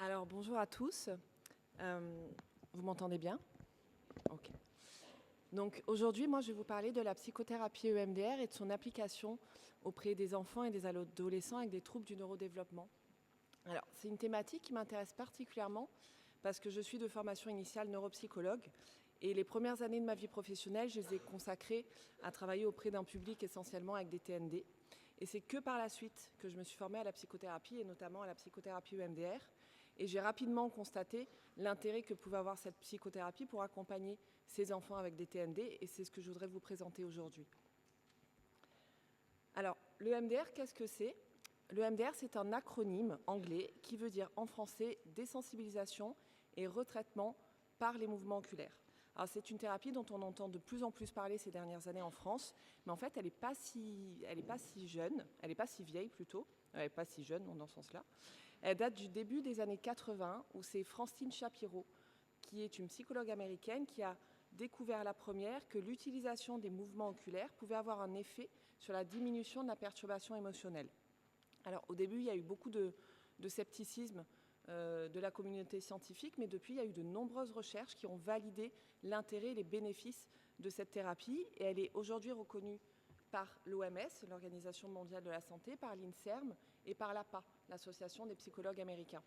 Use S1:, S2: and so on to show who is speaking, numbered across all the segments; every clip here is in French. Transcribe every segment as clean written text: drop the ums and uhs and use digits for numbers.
S1: Alors bonjour à tous. Vous m'entendez bien? Ok. Donc aujourd'hui, moi je vais vous parler de la psychothérapie EMDR et de son application auprès des enfants et des adolescents avec des troubles du neurodéveloppement. Alors c'est une thématique qui m'intéresse particulièrement parce que je suis de formation initiale neuropsychologue et les premières années de ma vie professionnelle, je les ai consacrées à travailler auprès d'un public essentiellement avec des TND. Et c'est que par la suite que je me suis formée à la psychothérapie et notamment à la psychothérapie EMDR. Et j'ai rapidement constaté l'intérêt que pouvait avoir cette psychothérapie pour accompagner ces enfants avec des TND, et c'est ce que je voudrais vous présenter aujourd'hui. Alors, le MDR, qu'est-ce que c'est? Le MDR, c'est un acronyme anglais qui veut dire en français désensibilisation et retraitement par les mouvements oculaires. Alors, c'est une thérapie dont on entend de plus en plus parler ces dernières années en France, mais en fait, elle n'est pas si jeune, elle n'est pas si vieille plutôt, elle n'est pas si jeune dans ce sens-là. Elle date du début des années 80, où c'est Francine Shapiro, qui est une psychologue américaine, qui a découvert la première que l'utilisation des mouvements oculaires pouvait avoir un effet sur la diminution de la perturbation émotionnelle. Alors au début, il y a eu beaucoup de scepticisme de la communauté scientifique, mais depuis, il y a eu de nombreuses recherches qui ont validé l'intérêt et les bénéfices de cette thérapie, et elle est aujourd'hui reconnue par l'OMS, l'Organisation mondiale de la santé, par l'INSERM et par l'APA, l'Association des psychologues américains.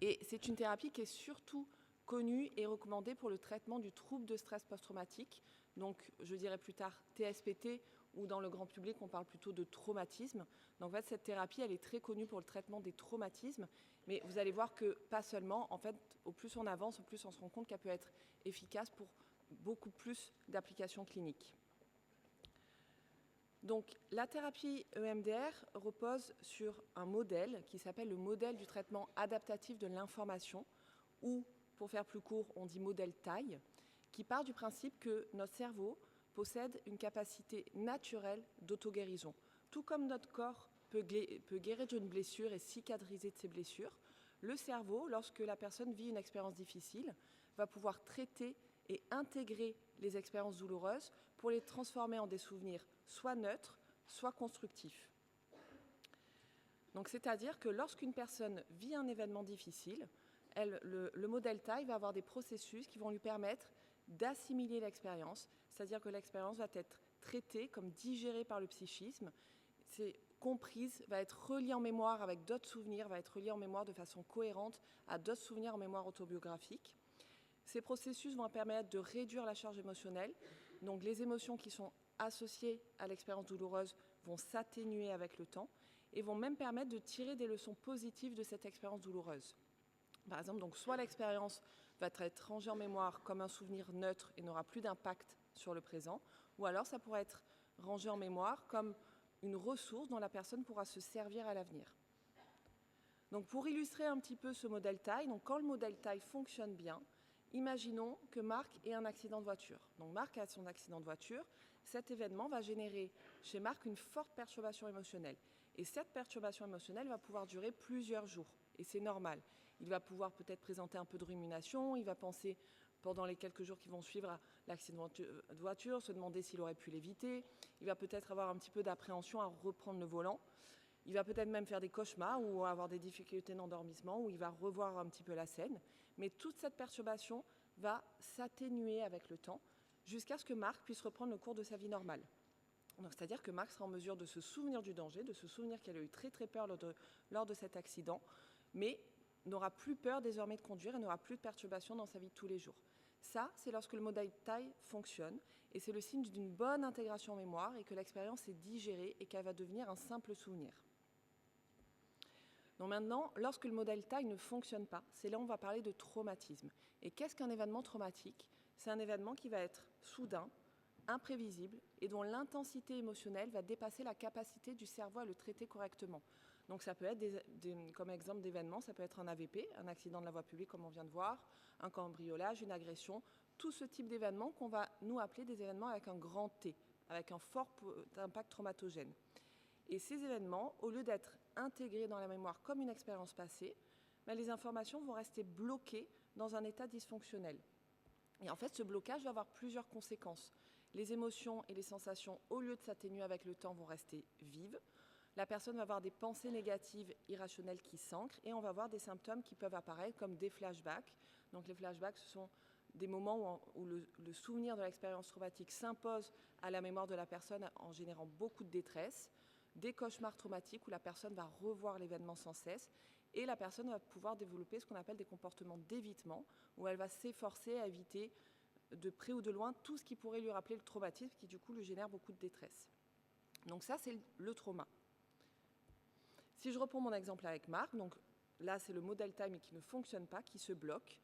S1: Et c'est une thérapie qui est surtout connue et recommandée pour le traitement du trouble de stress post-traumatique, donc je dirais plus tard TSPT, ou dans le grand public on parle plutôt de traumatisme. Donc en fait cette thérapie elle est très connue pour le traitement des traumatismes, mais vous allez voir que pas seulement, en fait au plus on avance, au plus on se rend compte qu'elle peut être efficace pour beaucoup plus d'applications cliniques. Donc la thérapie EMDR repose sur un modèle qui s'appelle le modèle du traitement adaptatif de l'information, ou pour faire plus court, on dit modèle TAI, qui part du principe que notre cerveau possède une capacité naturelle d'auto-guérison. Tout comme notre corps peut guérir d'une blessure et cicatriser de ses blessures, le cerveau, lorsque la personne vit une expérience difficile, va pouvoir traiter et intégrer les expériences douloureuses pour les transformer en des souvenirs soit neutres, soit constructifs. Donc, c'est-à-dire que lorsqu'une personne vit un événement difficile, le modèle TAI va avoir des processus qui vont lui permettre d'assimiler l'expérience, c'est-à-dire que l'expérience va être traitée comme digérée par le psychisme, c'est comprise, va être reliée en mémoire avec d'autres souvenirs, va être reliée en mémoire de façon cohérente à d'autres souvenirs en mémoire autobiographique. Ces processus vont permettre de réduire la charge émotionnelle, donc les émotions qui sont associées à l'expérience douloureuse vont s'atténuer avec le temps et vont même permettre de tirer des leçons positives de cette expérience douloureuse. Par exemple, donc soit l'expérience va être rangée en mémoire comme un souvenir neutre et n'aura plus d'impact sur le présent, ou alors ça pourrait être rangé en mémoire comme une ressource dont la personne pourra se servir à l'avenir. Donc pour illustrer un petit peu ce modèle TAI, donc quand le modèle TAI fonctionne bien, imaginons que Marc ait un accident de voiture. Donc Marc a son accident de voiture. Cet événement va générer chez Marc une forte perturbation émotionnelle. Et cette perturbation émotionnelle va pouvoir durer plusieurs jours. Et c'est normal. Il va pouvoir peut-être présenter un peu de rumination. Il va penser pendant les quelques jours qui vont suivre à l'accident de voiture, se demander s'il aurait pu l'éviter. Il va peut-être avoir un petit peu d'appréhension à reprendre le volant. Il va peut-être même faire des cauchemars ou avoir des difficultés d'endormissement, où il va revoir un petit peu la scène. Mais toute cette perturbation va s'atténuer avec le temps jusqu'à ce que Marc puisse reprendre le cours de sa vie normale. C'est-à-dire que Marc sera en mesure de se souvenir du danger, de se souvenir qu'il a eu très très peur lors de cet accident, mais n'aura plus peur désormais de conduire et n'aura plus de perturbations dans sa vie de tous les jours. Ça, c'est lorsque le modèle TAI fonctionne et c'est le signe d'une bonne intégration en mémoire et que l'expérience est digérée et qu'elle va devenir un simple souvenir. Donc maintenant, lorsque le modèle TAI ne fonctionne pas, c'est là où on va parler de traumatisme. Et qu'est-ce qu'un événement traumatique? C'est un événement qui va être soudain, imprévisible et dont l'intensité émotionnelle va dépasser la capacité du cerveau à le traiter correctement. Donc ça peut être, comme exemple d'événement, ça peut être un AVP, un accident de la voie publique comme on vient de voir, un cambriolage, une agression, tout ce type d'événements qu'on va nous appeler des événements avec un grand T, avec un fort impact traumatogène. Et ces événements, au lieu d'être intégrés dans la mémoire comme une expérience passée, les informations vont rester bloquées dans un état dysfonctionnel. Et en fait, ce blocage va avoir plusieurs conséquences. Les émotions et les sensations, au lieu de s'atténuer avec le temps, vont rester vives. la personne va avoir des pensées négatives irrationnelles qui s'ancrent et on va avoir des symptômes qui peuvent apparaître comme des flashbacks. Donc les flashbacks, ce sont des moments où le souvenir de l'expérience traumatique s'impose à la mémoire de la personne en générant beaucoup de détresse, des cauchemars traumatiques où la personne va revoir l'événement sans cesse et la personne va pouvoir développer ce qu'on appelle des comportements d'évitement où elle va s'efforcer à éviter de près ou de loin tout ce qui pourrait lui rappeler le traumatisme qui du coup lui génère beaucoup de détresse. Donc ça c'est le trauma. Si je reprends mon exemple avec Marc, donc là c'est le model time qui ne fonctionne pas, qui se bloque.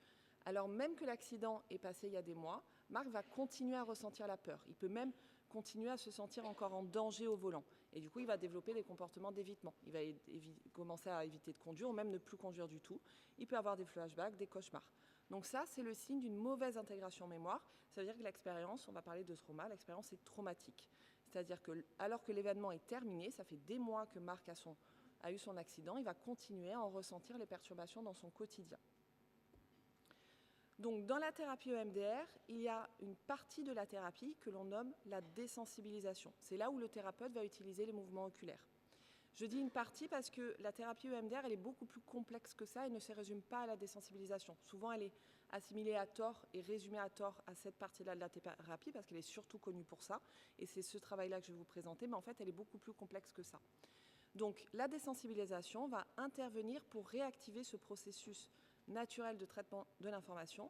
S1: Alors même que l'accident est passé il y a des mois, Marc va continuer à ressentir la peur. Il peut même continuer à se sentir encore en danger au volant. Et du coup, il va développer des comportements d'évitement. Il va commencer à éviter de conduire ou même ne plus conduire du tout. Il peut avoir des flashbacks, des cauchemars. Donc ça, c'est le signe d'une mauvaise intégration mémoire. Ça veut dire que l'expérience, on va parler de trauma, l'expérience est traumatique. C'est-à-dire que alors que l'événement est terminé, ça fait des mois que Marc a eu son accident, il va continuer à en ressentir les perturbations dans son quotidien. Donc, dans la thérapie EMDR, il y a une partie de la thérapie que l'on nomme la désensibilisation. C'est là où le thérapeute va utiliser les mouvements oculaires. Je dis une partie parce que la thérapie EMDR, elle est beaucoup plus complexe que ça et ne se résume pas à la désensibilisation. Souvent, elle est assimilée à tort et résumée à tort à cette partie-là de la thérapie parce qu'elle est surtout connue pour ça. Et c'est ce travail-là que je vais vous présenter, mais en fait, elle est beaucoup plus complexe que ça. Donc, la désensibilisation va intervenir pour réactiver ce processus naturel de traitement de l'information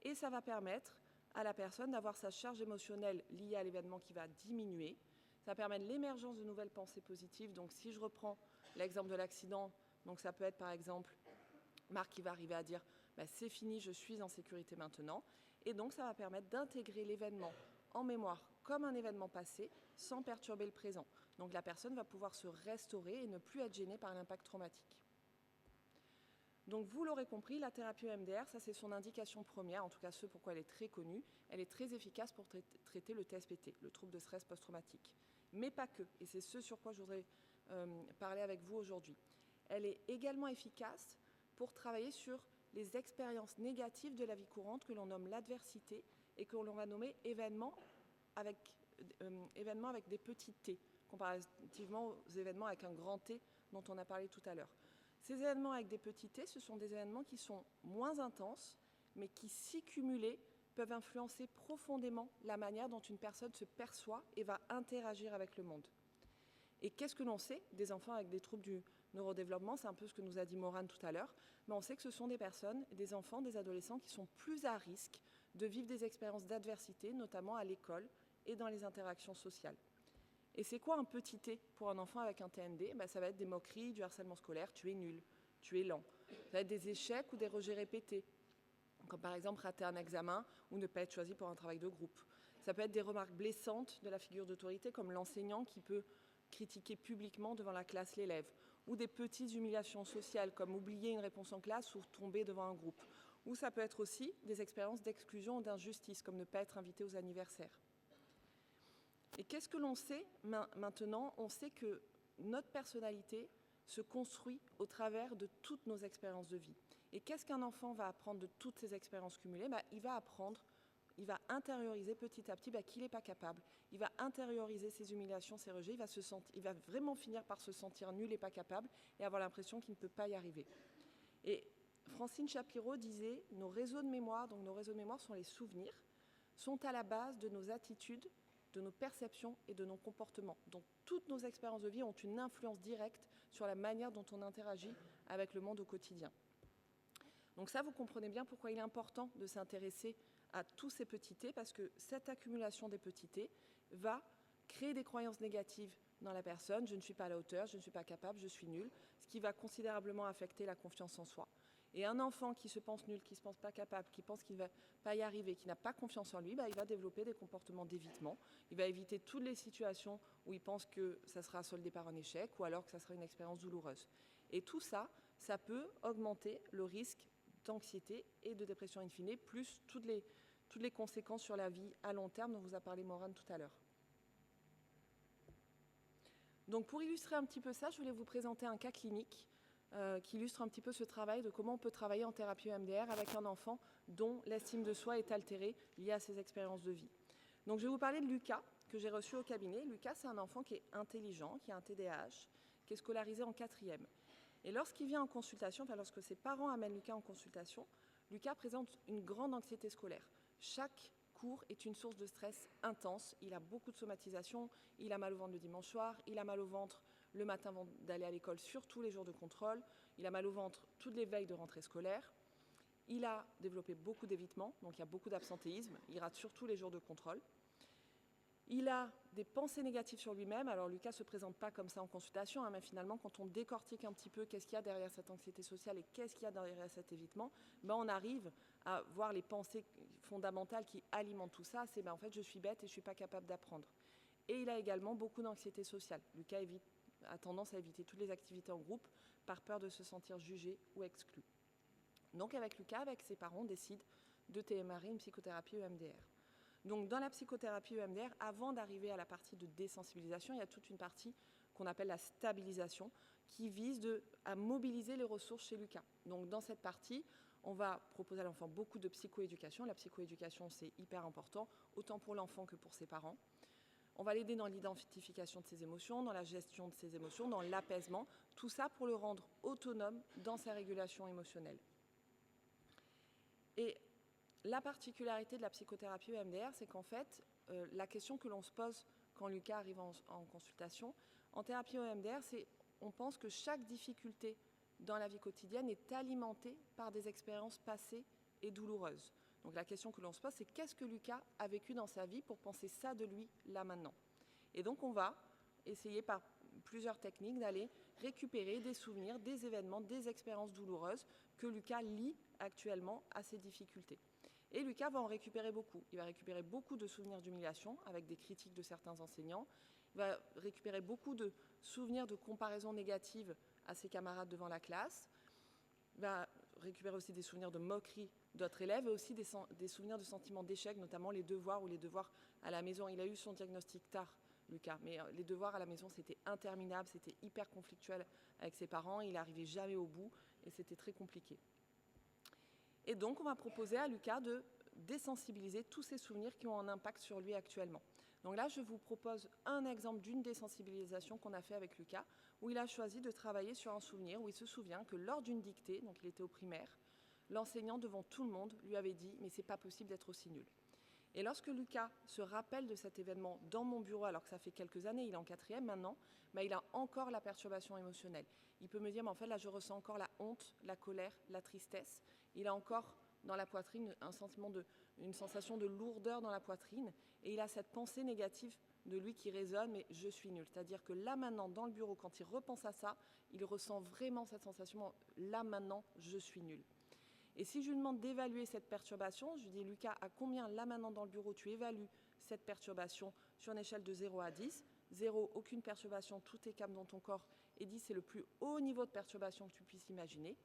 S1: et ça va permettre à la personne d'avoir sa charge émotionnelle liée à l'événement qui va diminuer. Ça permet l'émergence de nouvelles pensées positives. Donc si je reprends l'exemple de l'accident, donc ça peut être par exemple Marc qui va arriver à dire c'est fini, je suis en sécurité maintenant. Et donc ça va permettre d'intégrer l'événement en mémoire comme un événement passé sans perturber le présent. Donc la personne va pouvoir se restaurer et ne plus être gênée par l'impact traumatique. Donc vous l'aurez compris, la thérapie EMDR, ça c'est son indication première, en tout cas ce pourquoi elle est très connue. Elle est très efficace pour traiter le TSPT, le trouble de stress post-traumatique. Mais pas que, et c'est ce sur quoi je voudrais parler avec vous aujourd'hui. Elle est également efficace pour travailler sur les expériences négatives de la vie courante que l'on nomme l'adversité et que l'on va nommer événements avec des petits T, comparativement aux événements avec un grand T dont on a parlé tout à l'heure. Ces événements avec des petits T, ce sont des événements qui sont moins intenses, mais qui, si cumulés, peuvent influencer profondément la manière dont une personne se perçoit et va interagir avec le monde. Et qu'est-ce que l'on sait des enfants avec des troubles du neurodéveloppement? C'est un peu ce que nous a dit Morane tout à l'heure, mais on sait que ce sont des personnes, des enfants, des adolescents qui sont plus à risque de vivre des expériences d'adversité, notamment à l'école et dans les interactions sociales. Et c'est quoi un petit T pour un enfant avec un TND? Ça va être des moqueries, du harcèlement scolaire, tu es nul, tu es lent. Ça va être des échecs ou des rejets répétés, comme par exemple rater un examen ou ne pas être choisi pour un travail de groupe. Ça peut être des remarques blessantes de la figure d'autorité, comme l'enseignant qui peut critiquer publiquement devant la classe l'élève, ou des petites humiliations sociales, comme oublier une réponse en classe ou tomber devant un groupe. Ou ça peut être aussi des expériences d'exclusion ou d'injustice, comme ne pas être invité aux anniversaires. Et qu'est-ce que l'on sait maintenant? On sait que notre personnalité se construit au travers de toutes nos expériences de vie. Et qu'est-ce qu'un enfant va apprendre de toutes ces expériences cumulées? Il va apprendre, il va intérioriser petit à petit qu'il n'est pas capable. Il va intérioriser ses humiliations, ses rejets. Il va vraiment finir par se sentir nul et pas capable et avoir l'impression qu'il ne peut pas y arriver. Et Francine Shapiro disait, nos réseaux de mémoire, donc nos réseaux de mémoire sont les souvenirs, sont à la base de nos attitudes, de nos perceptions et de nos comportements. Donc toutes nos expériences de vie ont une influence directe sur la manière dont on interagit avec le monde au quotidien. Donc ça, vous comprenez bien pourquoi il est important de s'intéresser à tous ces petits T, parce que cette accumulation des petits T va créer des croyances négatives dans la personne. Je ne suis pas à la hauteur, je ne suis pas capable, je suis nul, ce qui va considérablement affecter la confiance en soi. Et un enfant qui se pense nul, qui ne se pense pas capable, qui pense qu'il ne va pas y arriver, qui n'a pas confiance en lui, il va développer des comportements d'évitement. Il va éviter toutes les situations où il pense que ça sera soldé par un échec ou alors que ça sera une expérience douloureuse. Et tout ça, ça peut augmenter le risque d'anxiété et de dépression in fine, plus toutes les conséquences sur la vie à long terme dont vous a parlé Morane tout à l'heure. Donc pour illustrer un petit peu ça, je voulais vous présenter un cas clinique qui illustre un petit peu ce travail de comment on peut travailler en thérapie EMDR avec un enfant dont l'estime de soi est altérée liée à ses expériences de vie. Donc je vais vous parler de Lucas, que j'ai reçu au cabinet. Lucas, c'est un enfant qui est intelligent, qui a un TDAH, qui est scolarisé en 4e. Et lorsqu'il vient en consultation, lorsque ses parents amènent Lucas en consultation, Lucas présente une grande anxiété scolaire. Chaque cours est une source de stress intense. Il a beaucoup de somatisation, il a mal au ventre le dimanche soir, il a mal au ventre le matin avant d'aller à l'école, surtout les jours de contrôle, il a mal au ventre toutes les veilles de rentrée scolaire. Il a développé beaucoup d'évitement, donc il y a beaucoup d'absentéisme, il rate surtout les jours de contrôle. Il a des pensées négatives sur lui-même. Alors Lucas ne se présente pas comme ça en consultation, mais finalement quand on décortique un petit peu qu'est-ce qu'il y a derrière cette anxiété sociale et qu'est-ce qu'il y a derrière cet évitement, on arrive à voir les pensées fondamentales qui alimentent tout ça. C'est en fait je suis bête et je ne suis pas capable d'apprendre. Et il a également beaucoup d'anxiété sociale. Lucas a tendance à éviter toutes les activités en groupe par peur de se sentir jugé ou exclu. Donc avec Lucas, avec ses parents, on décide de démarrer une psychothérapie EMDR. Donc dans la psychothérapie EMDR, avant d'arriver à la partie de désensibilisation, il y a toute une partie qu'on appelle la stabilisation, qui vise à mobiliser les ressources chez Lucas. Donc dans cette partie, on va proposer à l'enfant beaucoup de psychoéducation. La psychoéducation, c'est hyper important, autant pour l'enfant que pour ses parents. On va l'aider dans l'identification de ses émotions, dans la gestion de ses émotions, dans l'apaisement, tout ça pour le rendre autonome dans sa régulation émotionnelle. Et la particularité de la psychothérapie EMDR, c'est qu'en fait, la question que l'on se pose quand Lucas arrive en consultation, en thérapie EMDR, c'est on pense que chaque difficulté dans la vie quotidienne est alimentée par des expériences passées et douloureuses. Donc la question que l'on se pose, c'est qu'est-ce que Lucas a vécu dans sa vie pour penser ça de lui, là, maintenant. Et donc on va essayer par plusieurs techniques d'aller récupérer des souvenirs, des événements, des expériences douloureuses que Lucas lie actuellement à ses difficultés. Et Lucas va en récupérer beaucoup. Il va récupérer beaucoup de souvenirs d'humiliation avec des critiques de certains enseignants. Il va récupérer beaucoup de souvenirs de comparaison négative à ses camarades devant la classe. Il va récupérer aussi des souvenirs de moquerie d'autres élèves et aussi des souvenirs de sentiments d'échec, notamment les devoirs ou les devoirs à la maison. Il a eu son diagnostic tard, Lucas, mais les devoirs à la maison, c'était interminable, c'était hyper conflictuel avec ses parents. Il n'arrivait jamais au bout et c'était très compliqué. Et donc, on va proposer à Lucas de désensibiliser tous ces souvenirs qui ont un impact sur lui actuellement. Donc là, je vous propose un exemple d'une désensibilisation qu'on a fait avec Lucas, où il a choisi de travailler sur un souvenir, où il se souvient que lors d'une dictée, donc il était au primaire, l'enseignant devant tout le monde lui avait dit « mais c'est pas possible d'être aussi nul ». Et lorsque Lucas se rappelle de cet événement dans mon bureau, alors que ça fait quelques années, il est en 4e maintenant, il a encore la perturbation émotionnelle. Il peut me dire, mais en fait là je ressens encore la honte, la colère, la tristesse. Il a encore dans la poitrine une sensation de lourdeur dans la poitrine, et il a cette pensée négative de lui qui résonne, mais je suis nul. C'est-à-dire que là maintenant, dans le bureau, quand il repense à ça, il ressent vraiment cette sensation, là maintenant, je suis nul. Et si je lui demande d'évaluer cette perturbation, je lui dis, Lucas, à combien là maintenant dans le bureau tu évalues cette perturbation sur une échelle de 0 à 10 ? 0, aucune perturbation, tout est calme dans ton corps, et 10, c'est le plus haut niveau de perturbation que tu puisses imaginer.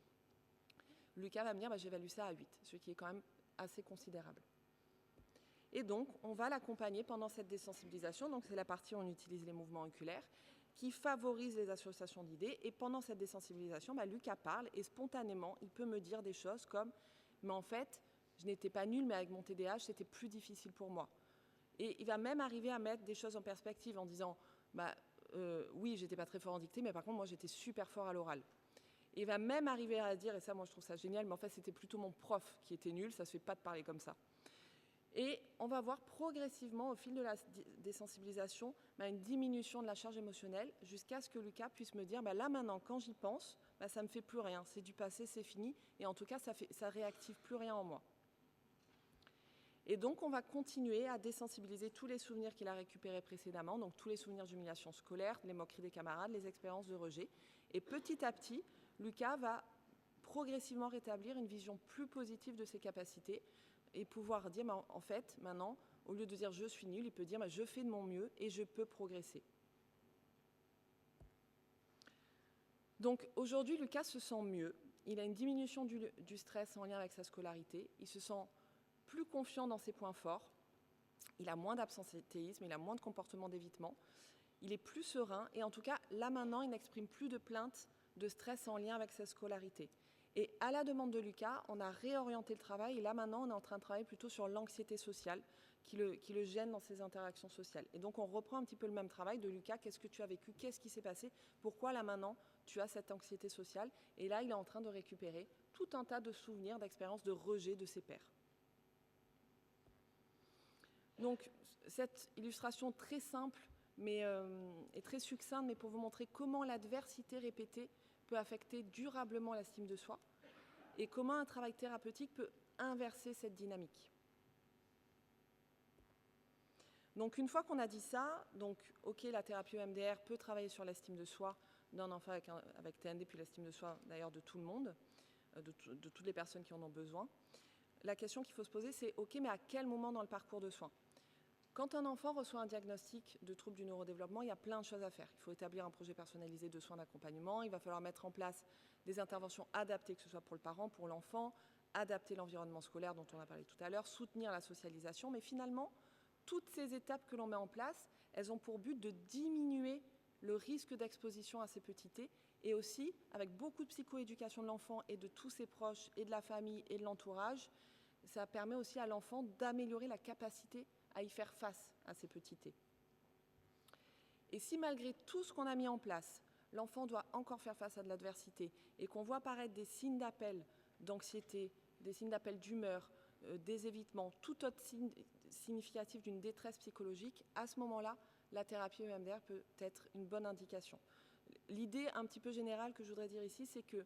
S1: Lucas va me dire, j'évalue ça à 8, ce qui est quand même assez considérable. Et donc, on va l'accompagner pendant cette désensibilisation. Donc, c'est la partie où on utilise les mouvements oculaires qui favorisent les associations d'idées. Et pendant cette désensibilisation, Lucas parle et spontanément, il peut me dire des choses comme « mais en fait, je n'étais pas nul, mais avec mon TDAH, c'était plus difficile pour moi ». Et il va même arriver à mettre des choses en perspective en disant oui, j'étais pas très fort en dictée, mais par contre, moi, j'étais super fort à l'oral. Et il va même arriver à dire, et ça, moi, je trouve ça génial, mais en fait, c'était plutôt mon prof qui était nul, ça se fait pas de parler comme ça. Et on va voir progressivement, au fil de la désensibilisation, une diminution de la charge émotionnelle jusqu'à ce que Lucas puisse me dire, là maintenant, quand j'y pense, ça ne me fait plus rien, c'est du passé, c'est fini, et en tout cas, ça réactive plus rien en moi. Et donc, on va continuer à désensibiliser tous les souvenirs qu'il a récupérés précédemment, donc tous les souvenirs d'humiliation scolaire, les moqueries des camarades, les expériences de rejet. Et petit à petit, Lucas va progressivement rétablir une vision plus positive de ses capacités et pouvoir dire, en fait, maintenant, au lieu de dire « je suis nul », il peut dire « je fais de mon mieux et je peux progresser ». Donc aujourd'hui, Lucas se sent mieux. Il a une diminution du stress en lien avec sa scolarité. Il se sent plus confiant dans ses points forts. Il a moins d'absentéisme, il a moins de comportement d'évitement. Il est plus serein et en tout cas, là maintenant, il n'exprime plus de plaintes de stress en lien avec sa scolarité. Et à la demande de Lucas, on a réorienté le travail et là maintenant, on est en train de travailler plutôt sur l'anxiété sociale, qui le gênent dans ses interactions sociales. Et donc on reprend un petit peu le même travail de Lucas, qu'est-ce que tu as vécu, qu'est-ce qui s'est passé, pourquoi là maintenant tu as cette anxiété sociale, et là il est en train de récupérer tout un tas de souvenirs, d'expériences de rejet de ses pairs. Donc cette illustration très simple et très succincte, mais pour vous montrer comment l'adversité répétée peut affecter durablement l'estime de soi et comment un travail thérapeutique peut inverser cette dynamique. Donc une fois qu'on a dit ça, donc ok, la thérapie EMDR peut travailler sur l'estime de soi d'un enfant avec TND, puis l'estime de soi d'ailleurs de tout le monde, de toutes les personnes qui en ont besoin. La question qu'il faut se poser, c'est ok, mais à quel moment dans le parcours de soins? Quand un enfant reçoit un diagnostic de trouble du neurodéveloppement, il y a plein de choses à faire. Il faut établir un projet personnalisé de soins d'accompagnement, il va falloir mettre en place des interventions adaptées, que ce soit pour le parent, pour l'enfant, adapter l'environnement scolaire dont on a parlé tout à l'heure, soutenir la socialisation, mais finalement, toutes ces étapes que l'on met en place, elles ont pour but de diminuer le risque d'exposition à ces petits T et aussi, avec beaucoup de psychoéducation de l'enfant et de tous ses proches et de la famille et de l'entourage, ça permet aussi à l'enfant d'améliorer la capacité à y faire face à ces petits T. Et si malgré tout ce qu'on a mis en place, l'enfant doit encore faire face à de l'adversité et qu'on voit apparaître des signes d'appel d'anxiété, des signes d'appel d'humeur, des évitements, tout autre signe significatif d'une détresse psychologique, à ce moment-là, la thérapie EMDR peut être une bonne indication. L'idée un petit peu générale que je voudrais dire ici, c'est que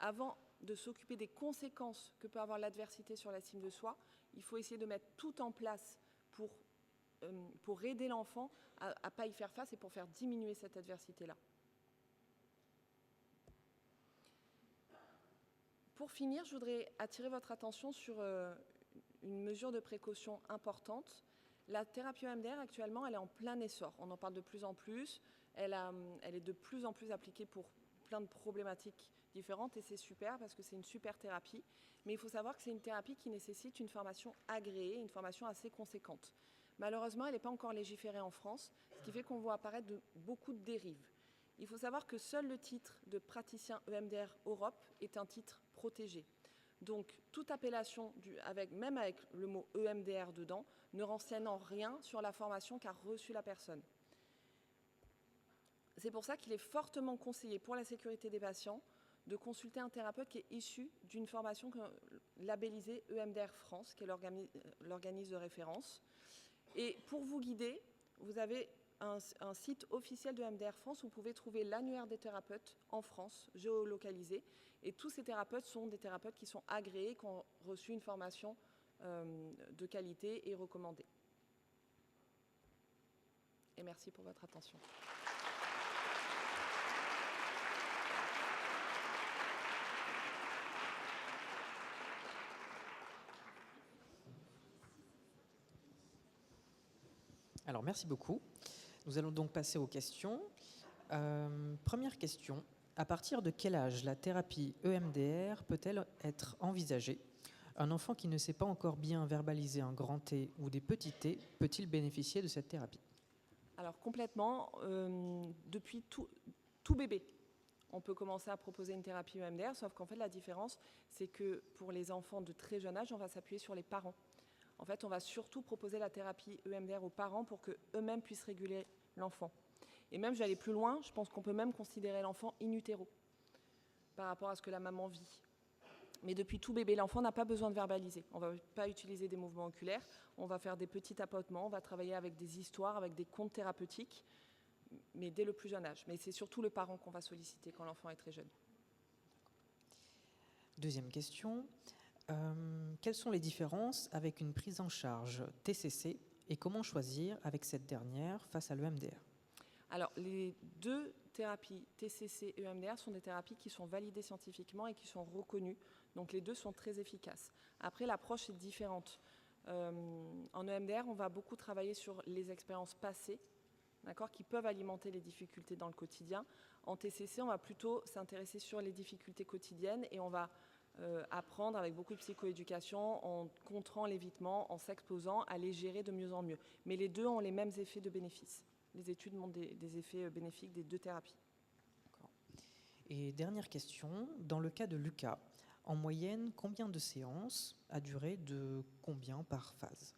S1: avant de s'occuper des conséquences que peut avoir l'adversité sur l'estime de soi, il faut essayer de mettre tout en place pour aider l'enfant à ne pas y faire face et pour faire diminuer cette adversité-là. Pour finir, je voudrais attirer votre attention sur une mesure de précaution importante. La thérapie EMDR, actuellement, elle est en plein essor. On en parle de plus en plus. Elle est de plus en plus appliquée pour plein de problématiques différentes et c'est super parce que c'est une super thérapie. Mais il faut savoir que c'est une thérapie qui nécessite une formation agréée, une formation assez conséquente. Malheureusement, elle n'est pas encore légiférée en France, ce qui fait qu'on voit apparaître beaucoup de dérives. Il faut savoir que seul le titre de praticien EMDR Europe est un titre protégé. Donc, toute appellation, même avec le mot EMDR dedans, ne renseigne en rien sur la formation qu'a reçue la personne. C'est pour ça qu'il est fortement conseillé pour la sécurité des patients de consulter un thérapeute qui est issu d'une formation labellisée EMDR France, qui est l'organisme de référence. Et pour vous guider, vous avez un site officiel de EMDR France où vous pouvez trouver l'annuaire des thérapeutes en France, géolocalisé. Et tous ces thérapeutes sont des thérapeutes qui sont agréés, qui ont reçu une formation de qualité et recommandée. Et merci pour votre attention.
S2: Alors, merci beaucoup. Nous allons donc passer aux questions. Première question. À partir de quel âge la thérapie EMDR peut-elle être envisagée? Un enfant qui ne sait pas encore bien verbaliser un grand T ou des petits T peut-il bénéficier de cette thérapie?
S1: Alors, complètement. Depuis tout bébé, on peut commencer à proposer une thérapie EMDR, sauf qu'en fait, la différence, c'est que pour les enfants de très jeune âge, on va s'appuyer sur les parents. En fait, on va surtout proposer la thérapie EMDR aux parents pour qu'eux-mêmes puissent réguler l'enfant. Et même, je vais aller plus loin, je pense qu'on peut même considérer l'enfant in utero par rapport à ce que la maman vit. Mais depuis tout bébé, l'enfant n'a pas besoin de verbaliser. On ne va pas utiliser des mouvements oculaires, on va faire des petits tapotements, on va travailler avec des histoires, avec des contes thérapeutiques, mais dès le plus jeune âge. Mais c'est surtout le parent qu'on va solliciter quand l'enfant est très jeune.
S2: Deuxième question. Quelles sont les différences avec une prise en charge TCC et comment choisir avec cette dernière face à l'EMDR?
S1: Alors, les deux thérapies TCC et EMDR sont des thérapies qui sont validées scientifiquement et qui sont reconnues. Donc, les deux sont très efficaces. Après, l'approche est différente. En EMDR, on va beaucoup travailler sur les expériences passées, qui peuvent alimenter les difficultés dans le quotidien. En TCC, on va plutôt s'intéresser sur les difficultés quotidiennes et on va apprendre avec beaucoup de psychoéducation, en contrant l'évitement, en s'exposant, à les gérer de mieux en mieux. Mais les deux ont les mêmes effets de bénéfice. Les études montrent des effets bénéfiques des deux thérapies.
S2: D'accord. Et dernière question, dans le cas de Lucas, en moyenne, combien de séances à durée de combien par phase?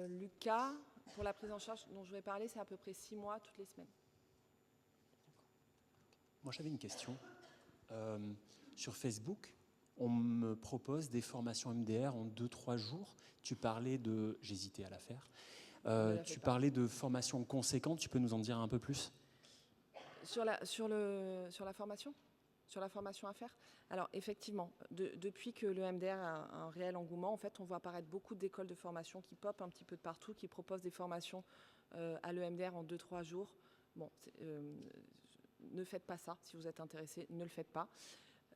S1: Lucas, pour la prise en charge dont je vais parler, c'est à peu près 6 mois toutes les semaines.
S3: Moi, j'avais une question. Sur Facebook, on me propose des formations MDR en 2-3 jours. Tu parlais de... J'hésitais à la faire. Tu parlais de formations conséquentes. Tu peux nous en dire un peu plus ?
S1: Sur la formation ? Sur la formation à faire ? Alors, effectivement, depuis que le MDR a un réel engouement, en fait, on voit apparaître beaucoup d'écoles de formation qui popent un petit peu de partout, qui proposent des formations à l'EMDR en 2-3 jours. Bon, ne faites pas ça. Si vous êtes intéressé, ne le faites pas.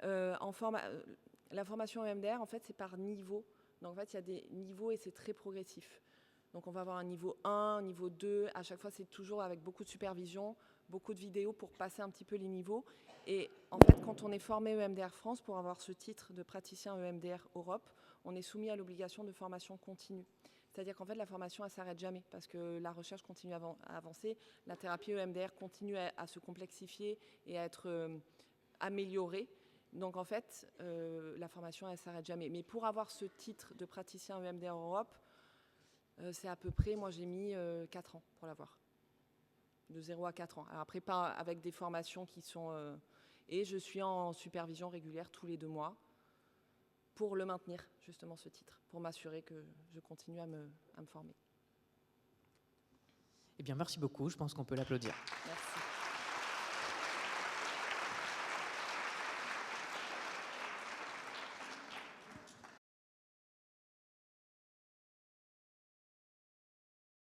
S1: La formation EMDR, en fait, c'est par niveau. Donc, en fait, il y a des niveaux et c'est très progressif. Donc, on va avoir un niveau 1, un niveau 2. À chaque fois, c'est toujours avec beaucoup de supervision, beaucoup de vidéos pour passer un petit peu les niveaux. Et en fait, quand on est formé EMDR France, pour avoir ce titre de praticien EMDR Europe, on est soumis à l'obligation de formation continue. C'est-à-dire qu'en fait, la formation, elle ne s'arrête jamais parce que la recherche continue à avancer. La thérapie EMDR continue à se complexifier et à être améliorée. Donc, en fait, la formation, elle ne s'arrête jamais. Mais pour avoir ce titre de praticien EMDR Europe, c'est à peu près, moi, j'ai mis 4 ans pour l'avoir. De 0 à 4 ans. Alors après, pas avec des formations qui sont... et je suis en supervision régulière tous les 2 mois pour le maintenir, justement, ce titre, pour m'assurer que je continue à me former.
S2: Eh bien, merci beaucoup. Je pense qu'on peut l'applaudir.
S1: Merci.